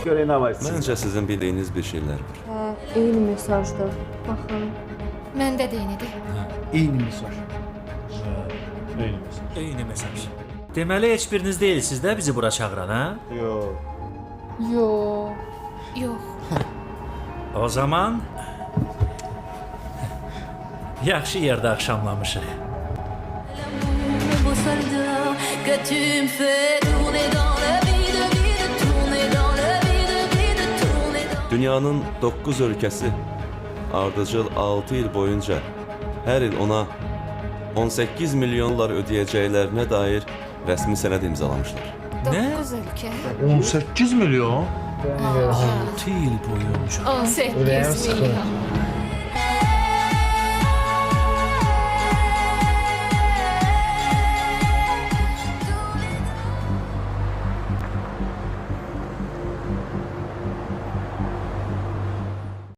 görək nə var içində. Məncə sizin bildiyiniz bir şeylər var. Hə, eyni mesajdır. Baxın. Məndə də eynidir. Eyni mesaj. Eyni məsəl. Eyni mesaj. Deməli heç biriniz deyilsiz də bizi bura çağıran, ha? Yox. Yo. Yox. O zaman yaxşı yerdə axşamlamışıq. Beau soldat que tu me fais tourner dans la vie de tourner dans la vie de tourner dans. Dünyanın 9 ölkəsi ardıcıl 6 il boyunca hər il ona 18 milyonlar ödəyəcəklərinə dair rəsmi sənəd imzalamışlar. 9 ölkə. 18 milyon. 6 il boyunca. 18 Ürəyim sıxılır. milyon.